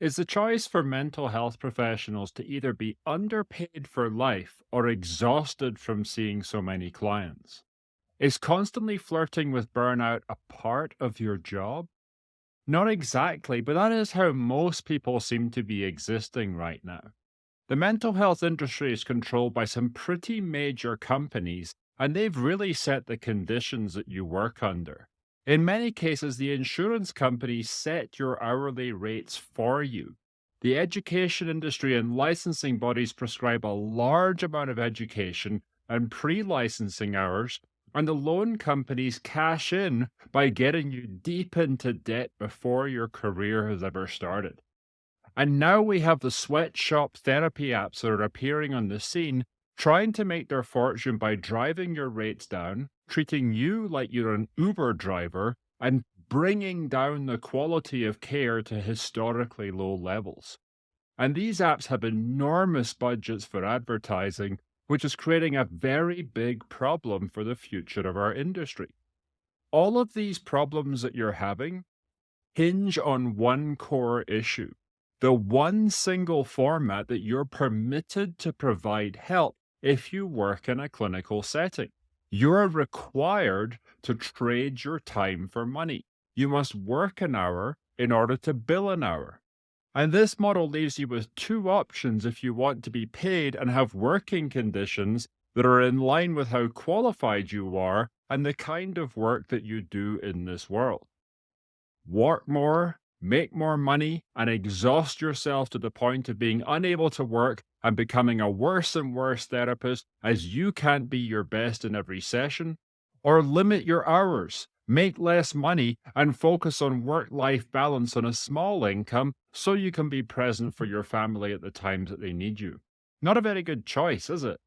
Is the choice for mental health professionals to either be underpaid for life or exhausted from seeing so many clients? Is constantly flirting with burnout a part of your job? Not exactly, but that is how most people seem to be existing right now. The mental health industry is controlled by some pretty major companies, and they've really set the conditions that you work under. In many cases, the insurance companies set your hourly rates for you. The education industry and licensing bodies prescribe a large amount of education and pre licensing hours, and the loan companies cash in by getting you deep into debt before your career has ever started. And now we have the sweatshop therapy apps that are appearing on the scene, trying to make their fortune by driving your rates down, treating you like you're an Uber driver, and bringing down the quality of care to historically low levels. And these apps have enormous budgets for advertising, which is creating a very big problem for the future of our industry. All of these problems that you're having hinge on one core issue: the one single format that you're permitted to provide help if you work in a clinical setting. You're required to trade your time for money. You must work an hour in order to bill an hour. And this model leaves you with two options if you want to be paid and have working conditions that are in line with how qualified you are and the kind of work that you do in this world: work more, make more money, and exhaust yourself to the point of being unable to work and becoming a worse and worse therapist as you can't be your best in every session, or limit your hours, make less money, and focus on work life balance on a small income so you can be present for your family at the times that they need you. Not a very good choice, is it?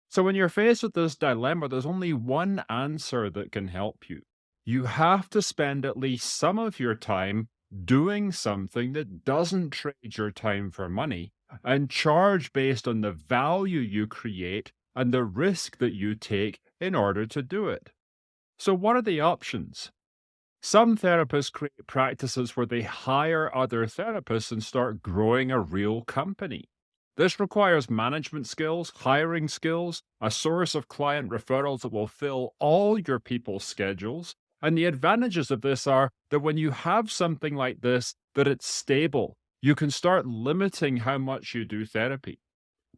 So, when you're faced with this dilemma, there's only one answer that can help you. You have to spend at least some of your time doing something that doesn't trade your time for money and charge based on the value you create and the risk that you take in order to do it. So, what are the options? Some therapists create practices where they hire other therapists and start growing a real company. This requires management skills, hiring skills, a source of client referrals that will fill all your people's schedules. And the advantages of this are that when you have something like this, that it's stable. You can start limiting how much you do therapy.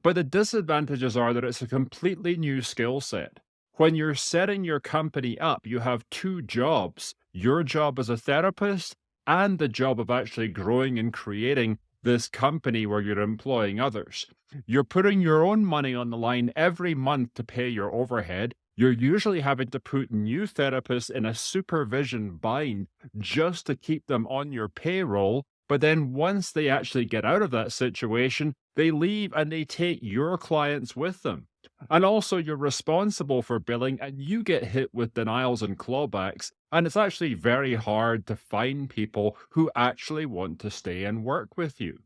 But the disadvantages are that it's a completely new skill set. When you're setting your company up, you have two jobs: your job as a therapist and the job of actually growing and creating this company where you're employing others. You're putting your own money on the line every month to pay your overhead. You're usually having to put new therapists in a supervision bind just to keep them on your payroll. But then once they actually get out of that situation, they leave and they take your clients with them. And also, you're responsible for billing and you get hit with denials and clawbacks. And it's actually very hard to find people who actually want to stay and work with you.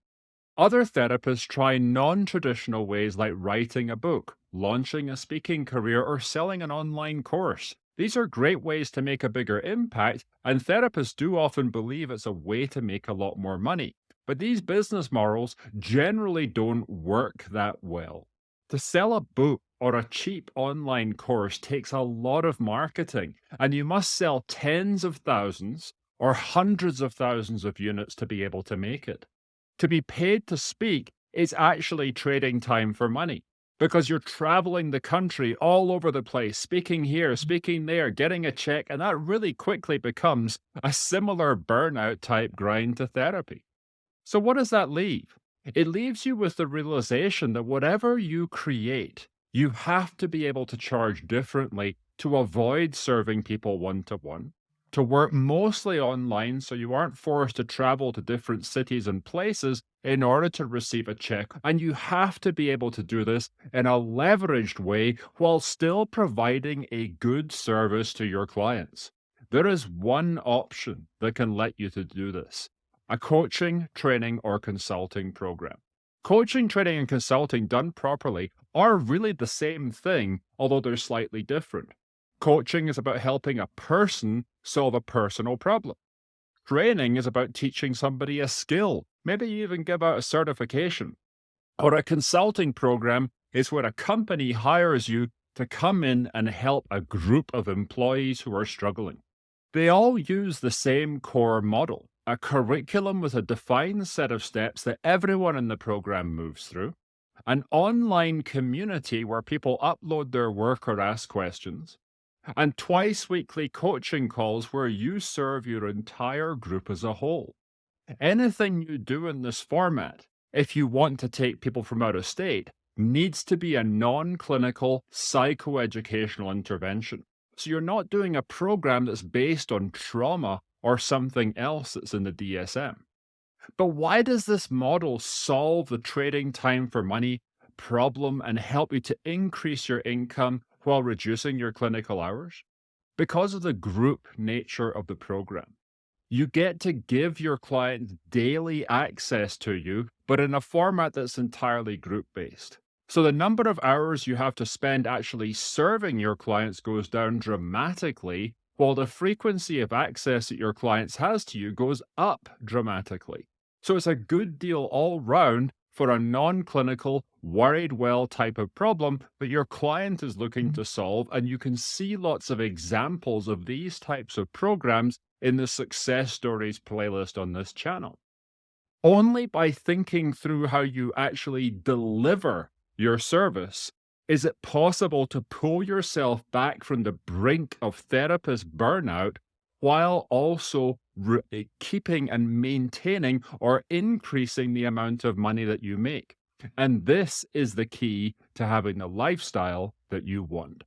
Other therapists try non traditional ways like writing a book, launching a speaking career, or selling an online course. These are great ways to make a bigger impact, and therapists do often believe it's a way to make a lot more money. But these business models generally don't work that well. To sell a book or a cheap online course takes a lot of marketing, and you must sell tens of thousands or hundreds of thousands of units to be able to make it. To be paid to speak is actually trading time for money because you're traveling the country all over the place, speaking here, speaking there, getting a check, and that really quickly becomes a similar burnout type grind to therapy. So, what does that leave? It leaves you with the realization that whatever you create, you have to be able to charge differently to avoid serving people one to one, to work mostly online so you aren't forced to travel to different cities and places in order to receive a check. And you have to be able to do this in a leveraged way while still providing a good service to your clients. There is one option that can let you to do this: a coaching, training, or consulting program. Coaching, training, and consulting done properly are really the same thing, although they're slightly different. Coaching is about helping a person solve a personal problem. Training is about teaching somebody a skill, Maybe you even give out a certification. Or a consulting program is where a company hires you to come in and help a group of employees who are struggling. They all use the same core model, a curriculum with a defined set of steps that everyone in the program moves through, an online community where people upload their work or ask questions, and twice weekly coaching calls where you serve your entire group as a whole. Anything you do in this format, if you want to take people from out of state, needs to be a non clinical psychoeducational intervention. So you're not doing a program that's based on trauma or something else that's in the DSM. But why does this model solve the trading time for money problem and help you to increase your income while reducing your clinical hours? Because of the group nature of the program. You get to give your clients daily access to you, but in a format that's entirely group based. So the number of hours you have to spend actually serving your clients goes down dramatically, while the frequency of access that your clients has to you goes up dramatically. So it's a good deal all round for a non-clinical, worried well type of problem that your client is looking to solve. And you can see lots of examples of these types of programs in the success stories playlist on this channel. Only by thinking through how you actually deliver your service is it possible to pull yourself back from the brink of therapist burnout while also keeping and maintaining or increasing the amount of money that you make. And this is the key to having the lifestyle that you want.